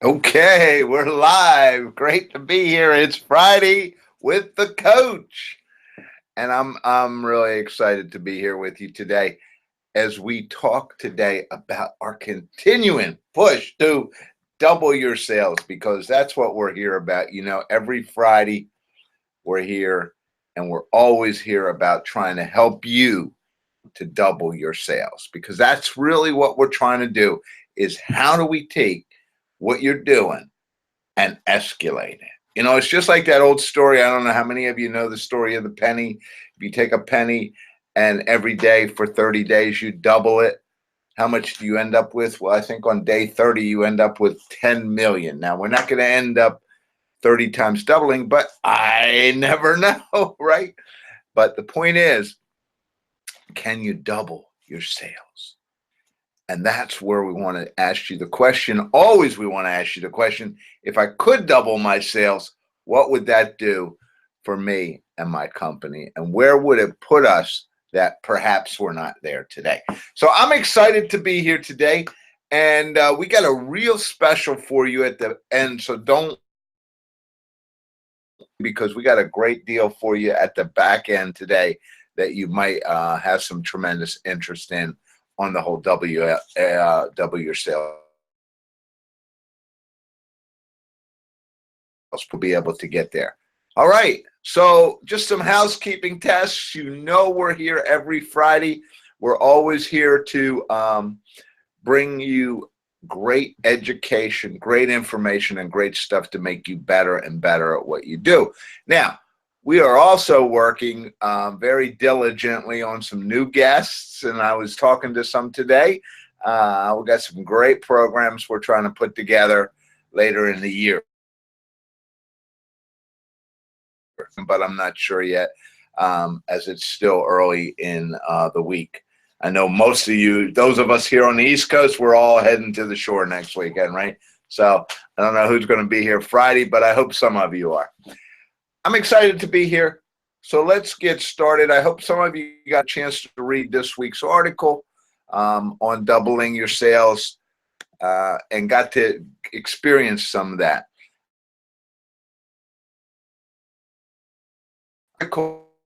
Okay, we're live. Great to be here. It's Friday with the coach. And I'm really excited to be here with you today as we talk today about our continuing push to double your sales, because that's what we're here about. Every Friday we're here, and we're always here about trying to help you to double your sales, because that's really what we're trying to do. Is how do we take what you're doing and escalate it? It's just like that old story. I don't know how many of you know the story of the penny. If you take a penny and every day for 30 days you double it, how much do you end up with? Well, I think on day 30 you end up with 10 million. Now, we're not going to end up 30 times doubling, but I never know, right? But the point is, can you double your sales? And that's where we want to ask you the question. Always we want to ask you the question, if I could double my sales, what would that do for me and my company? And where would it put us that perhaps we're not there today? So I'm excited to be here today. And we got a real special for you at the end. So don't, because we got a great deal for you at the back end today that you might have some tremendous interest in on the whole W your sales. We'll be able to get there. All right. So just some housekeeping tests. We're here every Friday. We're always here to bring you great education, great information, and great stuff to make you better and better at what you do. Now, we are also working very diligently on some new guests, and I was talking to some today. We got some great programs we're trying to put together later in the year, but I'm not sure yet, as it's still early in the week. I know most of you, those of us here on the East Coast, we're all heading to the shore next weekend, right? So I don't know who's going to be here Friday, but I hope some of you are. I'm excited to be here. So let's get started. I hope some of you got a chance to read this week's article on doubling your sales and got to experience some of that.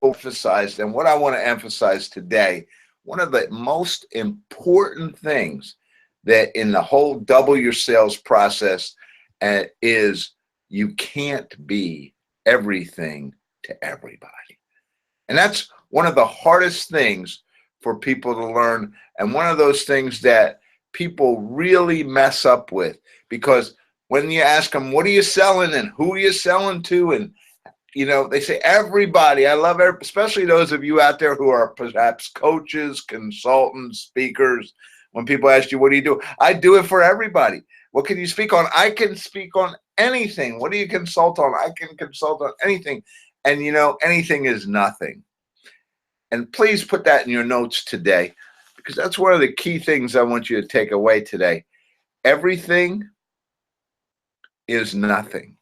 Emphasized, and what I want to emphasize today, one of the most important things that in the whole double your sales process is you can't be everything to everybody. And that's one of the hardest things for people to learn, and one of those things that people really mess up with, because when you ask them, what are you selling and who are you selling to, and they say everybody. I love it, especially those of you out there who are perhaps coaches, consultants, speakers. When people ask you, what do you do? I do it for everybody. What can you speak on? I can speak on anything. What do you consult on? I can consult on anything. And anything is nothing. And please put that in your notes today, because that's one of the key things I want you to take away today. Everything is nothing.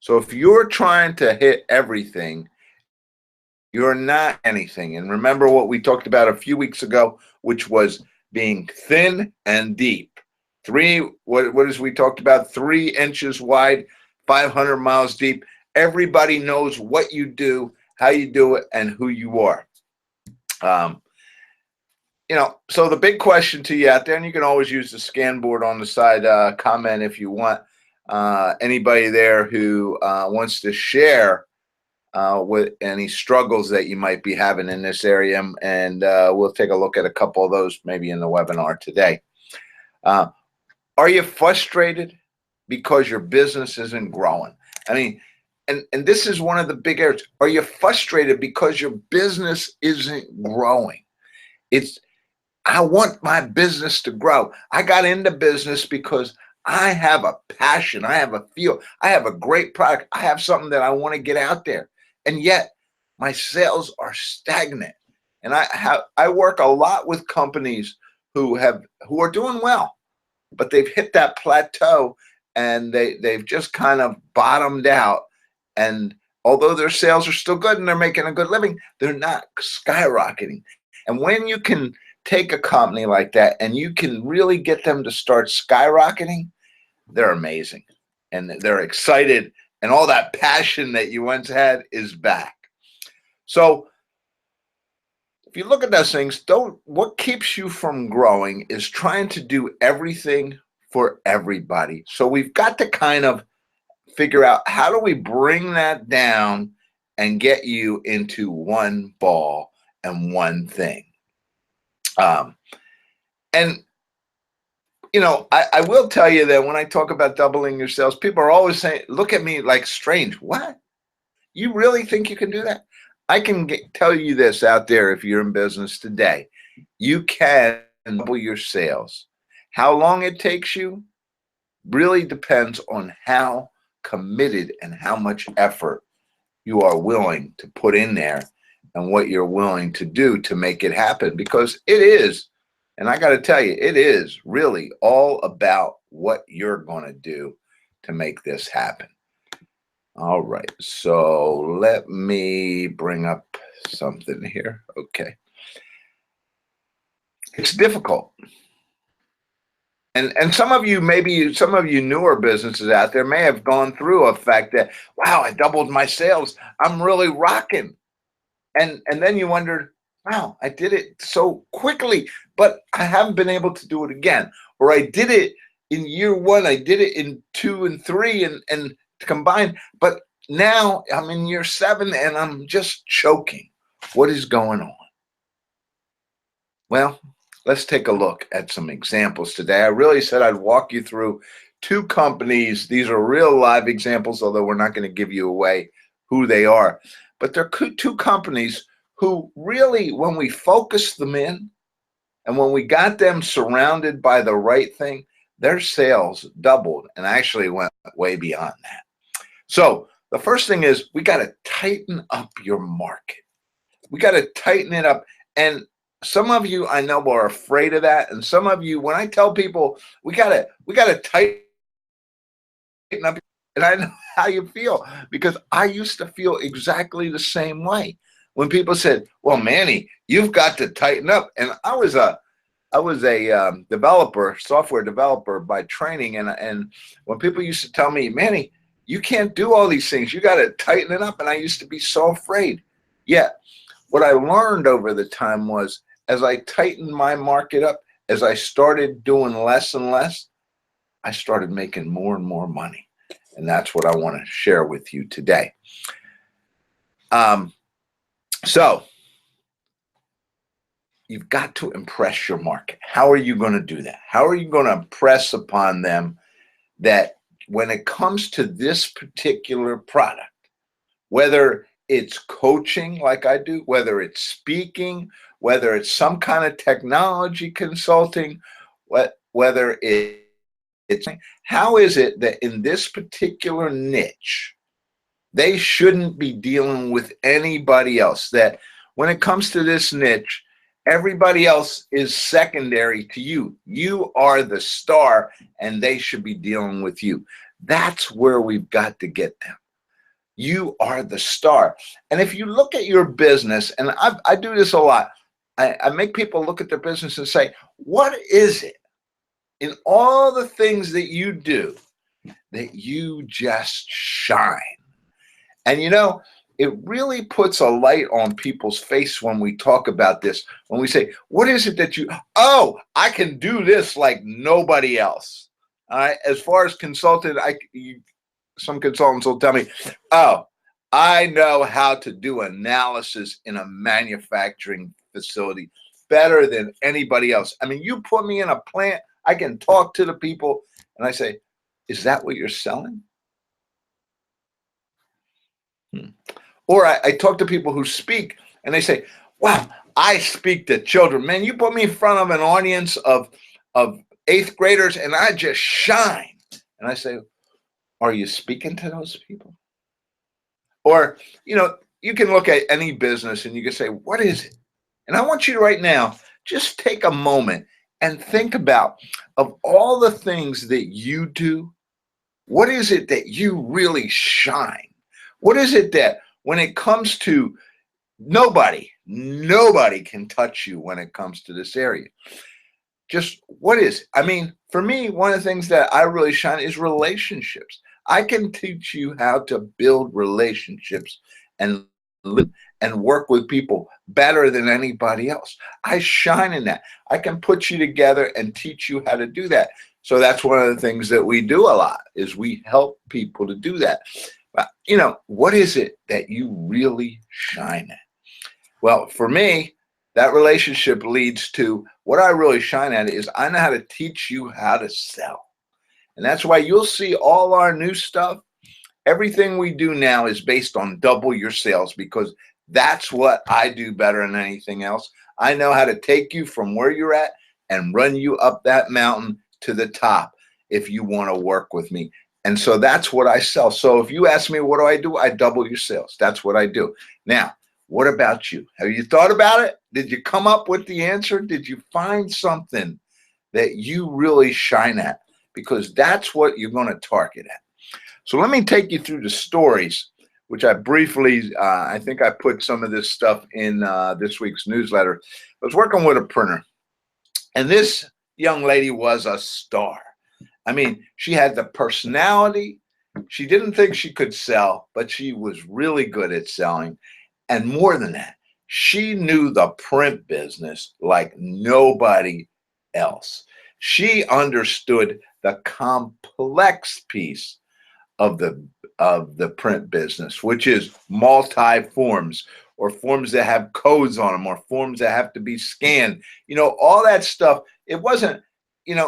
So if you're trying to hit everything, you're not anything. And remember what we talked about a few weeks ago, which was being thin and deep. What is we talked about? 3 inches wide, 500 miles deep. Everybody knows what you do, how you do it, and who you are. So the big question to you out there, and you can always use the scan board on the side, comment if you want. Anybody there who wants to share with any struggles that you might be having in this area, and we'll take a look at a couple of those maybe in the webinar today. Are you frustrated because your business isn't growing? I mean, and this is one of the big areas. Are you frustrated because your business isn't growing? I want my business to grow. I got into business because I have a passion. I have a feel. I have a great product. I have something that I want to get out there. And yet my sales are stagnant. And I work a lot with companies who are doing well, but they've hit that plateau and they've just kind of bottomed out. And although their sales are still good and they're making a good living, they're not skyrocketing. And when you can take a company like that and you can really get them to start skyrocketing, they're amazing and they're excited, and all that passion that you once had is back. So if you look at those things, what keeps you from growing is trying to do everything for everybody. So we've got to kind of figure out, how do we bring that down and get you into one ball and one thing. And I will tell you that when I talk about doubling your sales, people are always saying, look at me like strange. What? You really think you can do that? I can tell you this out there, if you're in business today, you can double your sales. How long it takes you really depends on how committed and how much effort you are willing to put in there and what you're willing to do to make it happen. Because it is, and I got to tell you, it is really all about what you're going to do to make this happen. All right, so let me bring up something here. Okay. It's difficult. And some of you, maybe some of you newer businesses out there may have gone through a fact that, wow, I doubled my sales. I'm really rocking. And then you wondered, wow, I did it so quickly, but I haven't been able to do it again. Or I did it in year one, I did it in 2 and 3 and combined, but now I'm in year 7 and I'm just choking. What is going on? Well, let's take a look at some examples today. I really said I'd walk you through 2 companies. These are real live examples, although we're not going to give you away who they are. But they're 2 companies who really, when we focused them in and when we got them surrounded by the right thing, their sales doubled and actually went way beyond that. So the first thing is, we got to tighten up your market. We got to tighten it up. And some of you I know are afraid of that. And some of you, when I tell people we gotta tighten up, and I know how you feel, because I used to feel exactly the same way. When people said, well, Manny, you've got to tighten up. And I was a developer, software developer by training. And when people used to tell me, Manny, you can't do all these things, you got to tighten it up. And I used to be so afraid. Yet what I learned over the time was, as I tightened my market up, as I started doing less and less, I started making more and more money. And that's what I want to share with you today. So you've got to impress your market. How are you going to do that? How are you going to impress upon them that when it comes to this particular product, whether it's coaching like I do, whether it's speaking, whether it's some kind of technology consulting, whether it's, how is it that in this particular niche, they shouldn't be dealing with anybody else? That when it comes to this niche, everybody else is secondary to you. You are the star and they should be dealing with you. That's where we've got to get them. You are the star. And if you look at your business, and I do this a lot, I make people look at their business and say, what is it in all the things that you do that you just shine? And it really puts a light on people's face when we talk about this. When we say, what is it that I can do this like nobody else. All right. As far as consultant, some consultants will tell me, oh, I know how to do analysis in a manufacturing facility better than anybody else. I mean, you put me in a plant, I can talk to the people, and I say, is that what you're selling? Or I talk to people who speak, and they say, wow, I speak to children. Man, you put me in front of an audience of 8th graders, and I just shine. And I say, are you speaking to those people? Or, you can look at any business and you can say, what is it? And I want you to right now, just take a moment and think about, of all the things that you do, what is it that you really shine? What is it that when it comes to nobody can touch you when it comes to this area? Just what is it? I mean, for me, one of the things that I really shine is relationships. I can teach you how to build relationships and live and work with people better than anybody else. I shine in that. I can put you together and teach you how to do that. So that's one of the things that we do a lot is we help people to do that. But, what is it that you really shine at? Well, for me, that relationship leads to what I really shine at is I know how to teach you how to sell. And that's why you'll see all our new stuff. Everything we do now is based on double your sales because that's what I do better than anything else. I know how to take you from where you're at and run you up that mountain to the top if you want to work with me. And so that's what I sell. So if you ask me, what do? I double your sales. That's what I do. Now, what about you? Have you thought about it? Did you come up with the answer? Did you find something that you really shine at? Because that's what you're going to target at. So let me take you through the stories, which I briefly, I think I put some of this stuff in this week's newsletter. I was working with a printer, and this young lady was a star. I mean, she had the personality. She didn't think she could sell, but she was really good at selling. And more than that, she knew the print business like nobody else. She understood the complex piece of the print business, which is multi-forms or forms that have codes on them or forms that have to be scanned. All that stuff. It wasn't,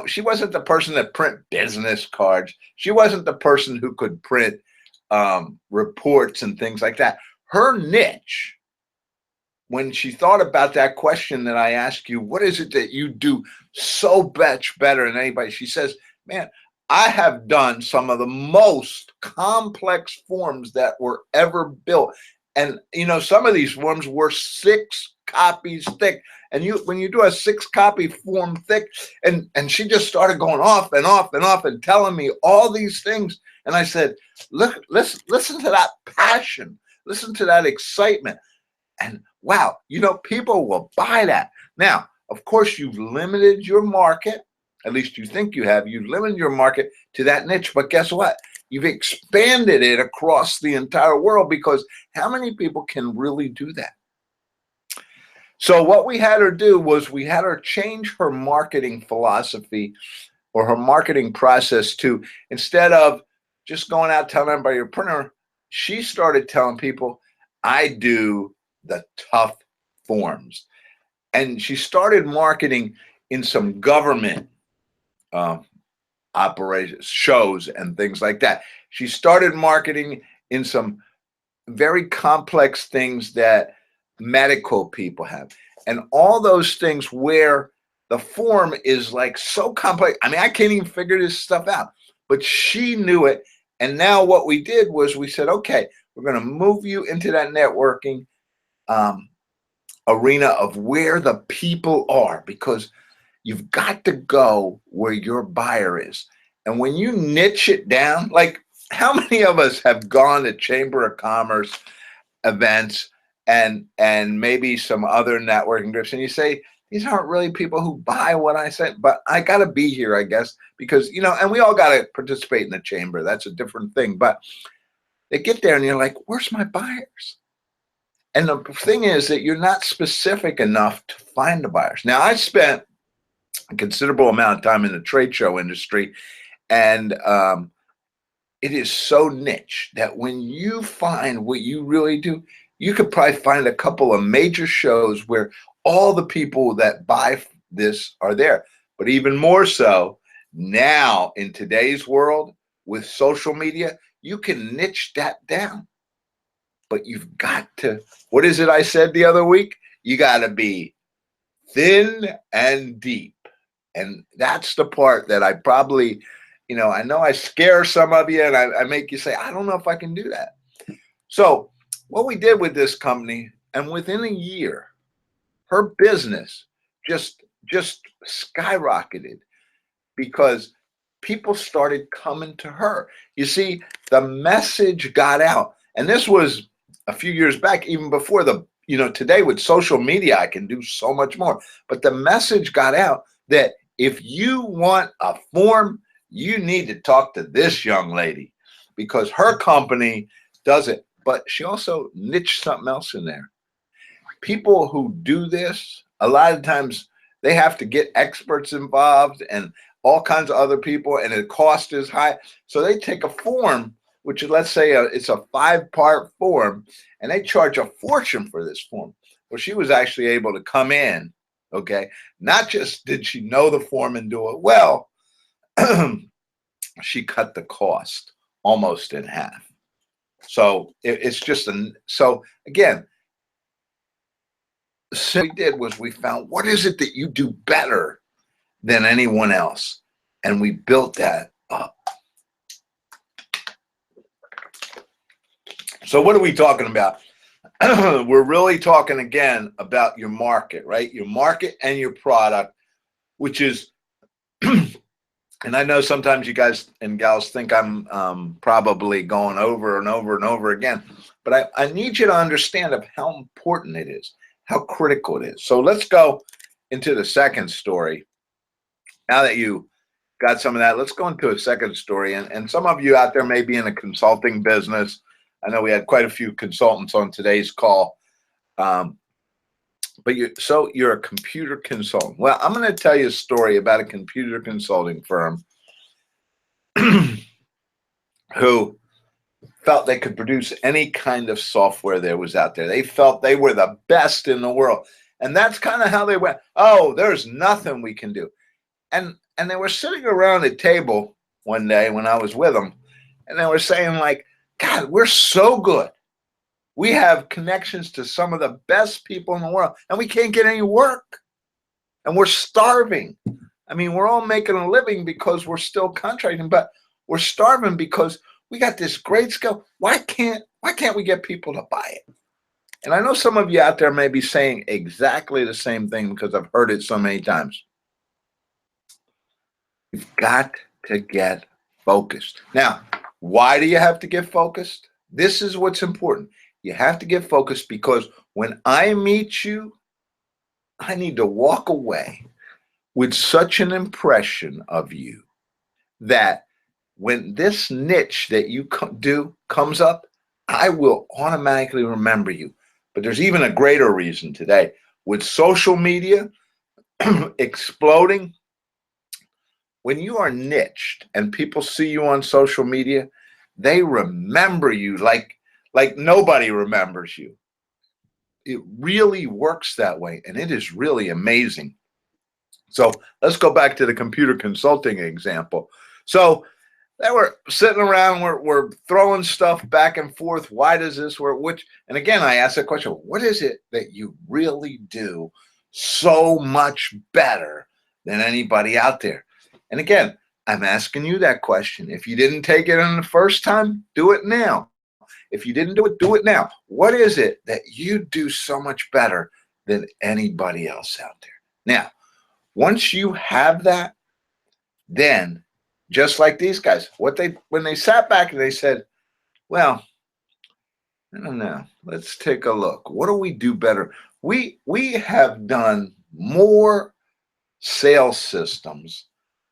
she wasn't the person that print business cards. She wasn't the person who could print reports and things like that. Her niche, when she thought about that question that I asked you, what is it that you do so much better than anybody? She says, man, I have done some of the most complex forms that were ever built. And, some of these forms were 6 copies thick. And when you do a 6-copy form thick, and she just started going off and off and off and telling me all these things. And I said, look, listen to that passion. Listen to that excitement. And wow, people will buy that. Now, of course, you've limited your market. At least you think you have. You've limited your market to that niche. But guess what? You've expanded it across the entire world because how many people can really do that? So what we had her do was we had her change her marketing philosophy or her marketing process to, instead of just going out telling everybody your printer, she started telling people, I do the tough forms. And she started marketing in some government operations, shows and things like that. She started marketing in some very complex things that medical people have. And all those things where the form is like so complex. I mean, I can't even figure this stuff out, but she knew it. And now what we did was we said, okay, we're going to move you into that networking arena of where the people are, because you've got to go where your buyer is. And when you niche it down, like how many of us have gone to Chamber of Commerce events and maybe some other networking groups, and you say, these aren't really people who buy what I say, but I got to be here, I guess, because, and we all got to participate in the chamber. That's a different thing. But they get there and you're like, where's my buyers? And the thing is that you're not specific enough to find the buyers. Now, I spent a considerable amount of time in the trade show industry, and it is so niche that when you find what you really do, you could probably find a couple of major shows where all the people that buy this are there. But even more so now in today's world with social media, you can niche that down. But you've got to, what is it I said the other week? You got to be thin and deep. And that's the part that I probably, I know I scare some of you and I make you say, I don't know if I can do that. So what we did with this company, and within a year, her business just skyrocketed because people started coming to her. You see, the message got out. And this was a few years back, even before today with social media, I can do so much more. But the message got out that if you want a form, you need to talk to this young lady because her company does it. But she also niched something else in there. People who do this, a lot of times they have to get experts involved and all kinds of other people, and the cost is high. So they take a form, which is, let's say, it's a 5-part form, and they charge a fortune for this form. Well, she was actually able to come in, okay? Not just did she know the form and do it well, she cut the cost almost in half. So it's just so again, so we did was we found what is it that you do better than anyone else, and we built that up. So what are we talking about? We're really talking again about your market, right? Your market and your product, which is, and I know sometimes you guys and gals think I'm probably going over and over and over again, but I need you to understand of how important it is, how critical it is. So let's go into the second story. Now that you got some of that, let's go into a second story. And some of you out there may be in a consulting business. I know we had quite a few consultants on today's call. But you're a computer consultant. Well, I'm going to tell you a story about a computer consulting firm who felt they could produce any kind of software there was out there. They felt they were the best in the world. And that's kind of how they went, oh, there's nothing we can do. And they were sitting around a table one day when I was with them, and they were saying like, God, we're so good. We have connections to some of the best people in the world, and we can't get any work. And we're starving. I mean, we're all making a living because we're still contracting, but we're starving because we got this great skill. Why can't we get people to buy it? And I know some of you out there may be saying exactly the same thing because I've heard it so many times. You've got to get focused. Now, why do you have to get focused? This is what's important. You have to get focused because when I meet you, I need to walk away with such an impression of you that when this niche that you do comes up, I will automatically remember you. But there's even a greater reason today. With social media exploding, when you are niched and people see you on social media, they remember you like nobody remembers you. It really works that way, and it is really amazing. So let's go back to the computer consulting example. So they were sitting around, we're throwing stuff back and forth. Why does this work? And again, I asked the question, what is it that you really do so much better than anybody out there? And again, I'm asking you that question. If you didn't take it on the first time, do it now. If you didn't do it now. What is it that you do so much better than anybody else out there? Now, once you have that, then just like these guys, when they sat back and they said, well, I don't know, let's take a look. What do we do better? We have done more sales systems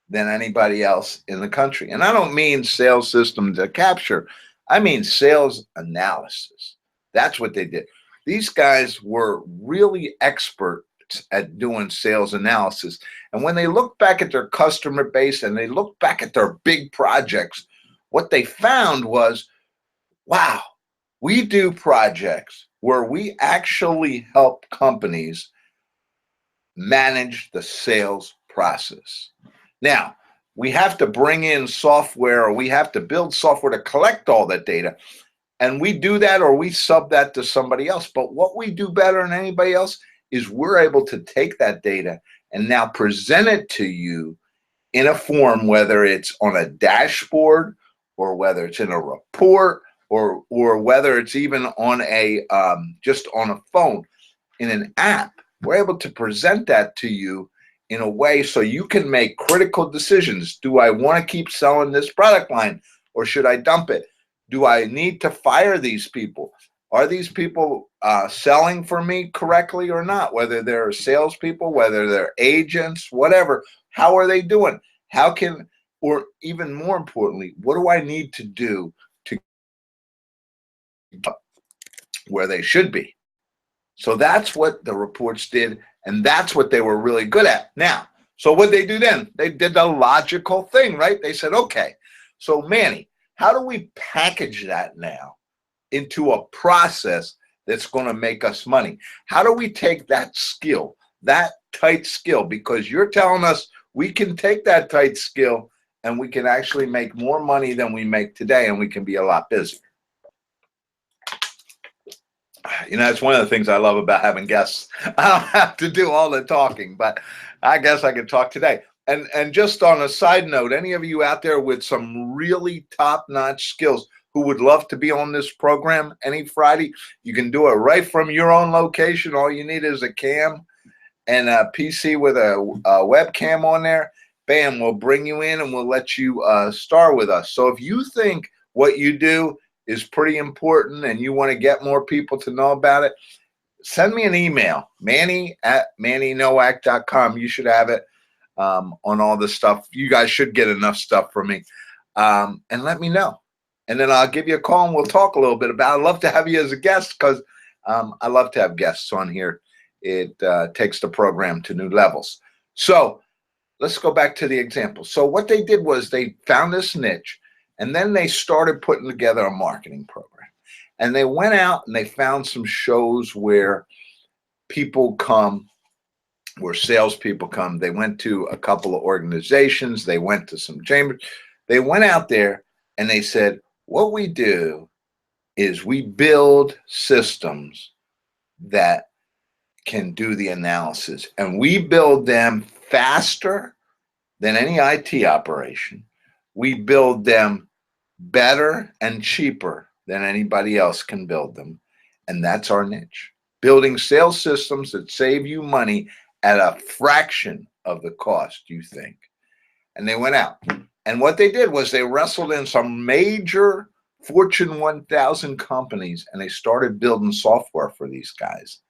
than anybody else in the country. And I don't mean sales systems to capture. I mean sales analysis. That's what they did. These guys were really experts at doing sales analysis. And when they look back at their customer base and they look back at their big projects, what they found was, wow, we do projects where we actually help companies manage the sales process. Now, we have to bring in software, or we have to build software to collect all that data. And we do that, or we sub that to somebody else. But what we do better than anybody else is we're able to take that data and now present it to you in a form, whether it's on a dashboard or whether it's in a report or whether it's even on a just on a phone in an app. We're able to present that to you in a way so you can make critical decisions. Do I want to keep selling this product line, or should I dump it? Do I need to fire these people? Are these people selling for me correctly or not? Whether they're salespeople, whether they're agents, whatever, How are they doing? How can, or even more importantly, what do I need to do to get where they should be? So that's what the reports did, and that's what they were really good at. Now, so what they do then? They did the logical thing, right? They said, okay, so Manny, how do we package that now into a process that's going to make us money? How do we take that skill, that tight skill, because you're telling us we can take that tight skill and we can actually make more money than we make today, and we can be a lot busier. You know, it's one of the things I love about having guests. I don't have to do all the talking, but I guess I can talk today. And just on a side note, any of you out there with some really top-notch skills who would love to be on this program any Friday, you can do it right from your own location. All you need is a cam and a PC with a webcam on there. Bam, we'll bring you in and we'll let you star with us. So if you think what you do is pretty important and you want to get more people to know about it, send me an email, manny@mannynowak.com. You should have it on all the stuff. You guys should get enough stuff from me. And let me know. And then I'll give you a call and we'll talk a little bit about it. I'd love to have you as a guest because I love to have guests on here. It takes the program to new levels. So let's go back to the example. So what they did was they found this niche, and then they started putting together a marketing program. And they went out and they found some shows where people come, where salespeople come. They went to a couple of organizations. They went to some chambers. They went out there and they said, what we do is we build systems that can do the analysis. And we build them faster than any IT operation. We build them better and cheaper than anybody else can build them. And that's our niche. Building sales systems that save you money at a fraction of the cost you think. And they went out. And what they did was they wrestled in some major Fortune 1000 companies and they started building software for these guys.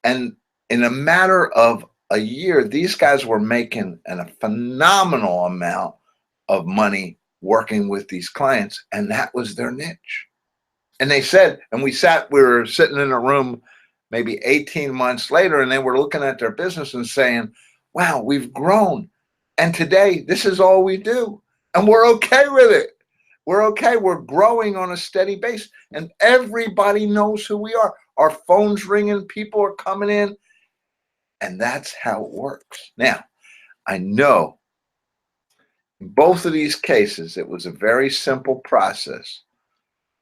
And in a matter of a year, these guys were making a phenomenal amount of money working with these clients, and that was their niche. And they said, and we were sitting in a room maybe 18 months later, and they were looking at their business and saying, wow, we've grown. And today, this is all we do. And we're okay with it. We're okay. We're growing on a steady base. And everybody knows who we are. Our phone's ringing. People are coming in. And that's how it works. Now, I know in both of these cases, it was a very simple process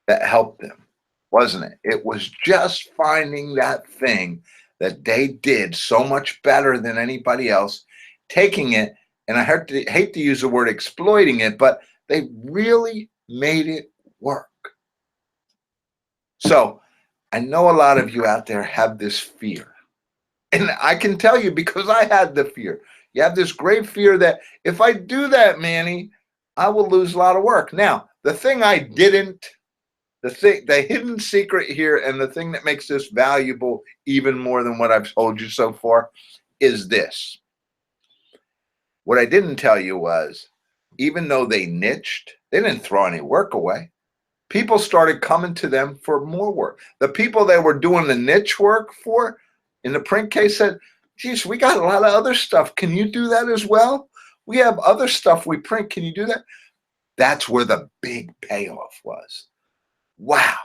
that helped them, wasn't it? It was just finding that thing that they did so much better than anybody else, taking it, and I hate to use the word exploiting it, but they really made it work. So I know a lot of you out there have this fear. And I can tell you because I had the fear. You have this great fear that if I do that, Manny, I will lose a lot of work. Now, the thing I didn't, the hidden secret here, and the thing that makes this valuable even more than what I've told you so far is this. What I didn't tell you was, even though they niched, they didn't throw any work away. People started coming to them for more work. The people they were doing the niche work for, in the print case, said, geez, we got a lot of other stuff. Can you do that as well? We have other stuff we print. Can you do that? That's where the big payoff was. Wow.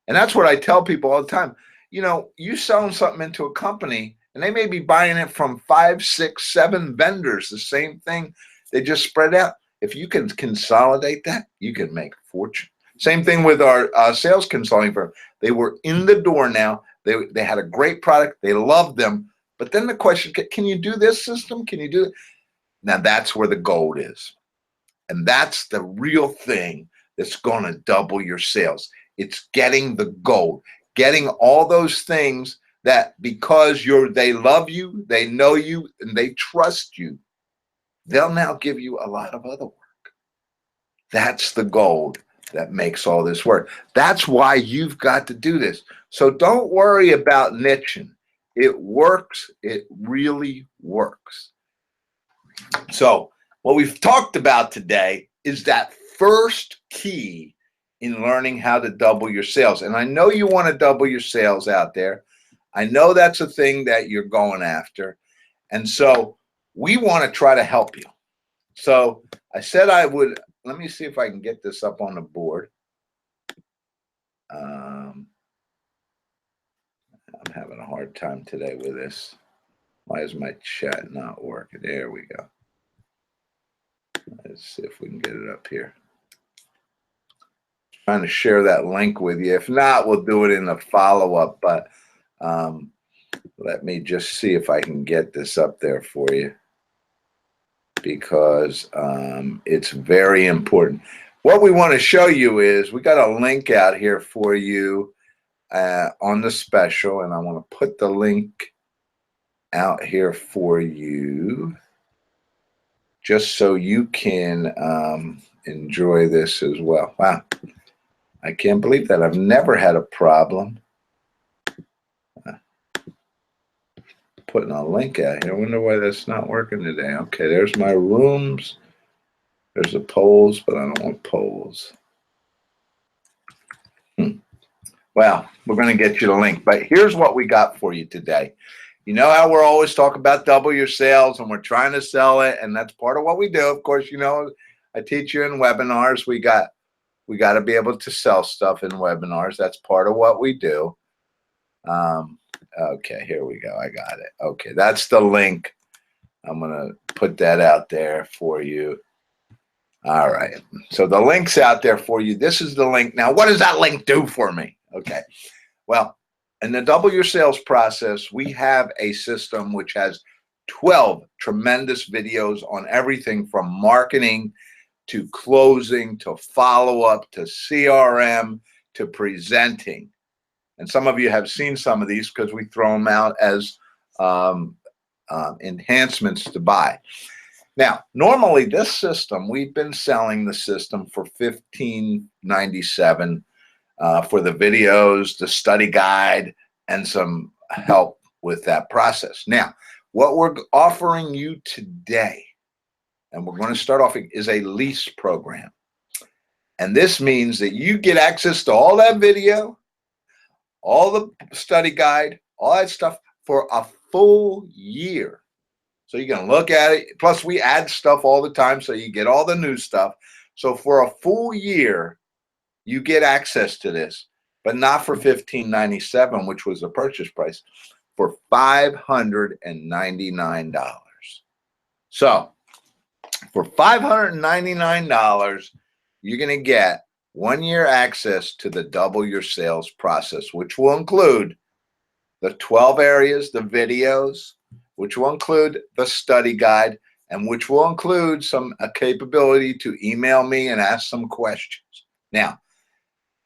And that's what I tell people all the time. You know, you selling something into a company, and they may be buying it from 5, 6, 7 vendors, the same thing. They just spread out. If you can consolidate that, you can make a fortune. Same thing with our sales consulting firm. They were in the door now. They had a great product. They loved them. But then the question, can you do this system? Can you do it? Now that's where the gold is. And that's the real thing that's going to double your sales. It's getting the gold, getting all those things that because they love you, they know you, and they trust you, they'll now give you a lot of other work. That's the gold that makes all this work. That's why you've got to do this. So don't worry about niching. It works. It really works. So what we've talked about today is that first key in learning how to double your sales. And I know you want to double your sales out there. I know that's a thing that you're going after. And so we want to try to help you. So I said I would, let me see if I can get this up on the board. I'm having a hard time today with this. Why is my chat not working? There we go. Let's see if we can get it up here. Trying to share that link with you. If not, we'll do it in the follow-up, but let me just see if I can get this up there for you, because it's very important. What we want to show you is we got a link out here for you on the special, and I want to put the link out here for you just so you can enjoy this as well. Wow, I can't believe that. I've never had a problem putting a link out here. I wonder why that's not working today. Okay, there's my rooms. There's the polls, but I don't want polls. Well, we're going to get you the link, but here's what we got for you today. You know how we're always talking about double your sales, and we're trying to sell it, and that's part of what we do. Of course, you know, I teach you in webinars. We got to be able to sell stuff in webinars. That's part of what we do. Okay, here we go. I got it. Okay, that's the link. I'm going to put that out there for you. All right. So the link's out there for you. This is the link. Now, what does that link do for me? Okay. Well, in the double your sales process, we have a system which has 12 tremendous videos on everything from marketing to closing to follow-up to CRM to presenting. And some of you have seen some of these because we throw them out as enhancements to buy. Now, normally this system, we've been selling the system for $15.97 for the videos, the study guide, and some help with that process. Now, what we're offering you today, and we're going to start off, is a lease program. And this means that you get access to all that video, all the study guide, all that stuff for a full year. So you can look at it. Plus, we add stuff all the time, so you get all the new stuff. So for a full year, you get access to this, but not for $15.97, which was the purchase price, for $599. So for $599, you're going to get 1 year access to the double your sales process, which will include the 12 areas, the videos, which will include the study guide, and which will include a capability to email me and ask some questions. Now,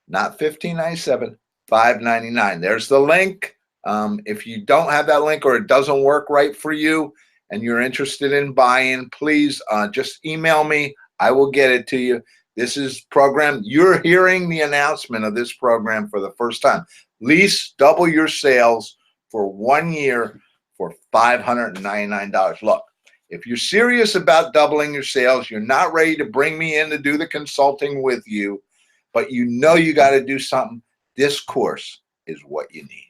not $15.97, $599. There's the link. If you don't have that link or it doesn't work right for you and you're interested in buying, please just email me. I will get it to you. This is program. You're hearing the announcement of this program for the first time. Lease double your sales for 1 year for $599. Look, if you're serious about doubling your sales, you're not ready to bring me in to do the consulting with you, but you know you got to do something, this course is what you need.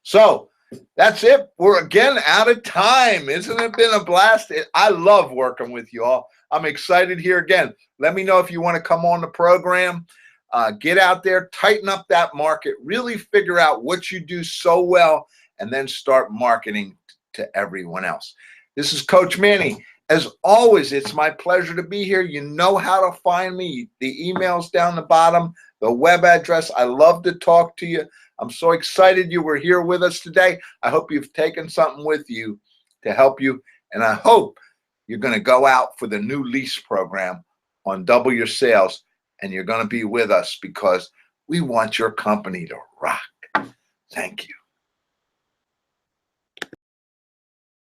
So that's it. We're again out of time. Isn't it been a blast? I love working with you all. I'm excited here again. Let me know if you want to come on the program. Get out there, tighten up that market, really figure out what you do so well, and then start marketing to everyone else. This is Coach Manny. As always, it's my pleasure to be here. You know how to find me. The email's down the bottom, the web address. I love to talk to you. I'm so excited you were here with us today. I hope you've taken something with you to help you, and I hope you're going to go out for the new lease program on Double Your Sales, and you're going to be with us because we want your company to rock. Thank you.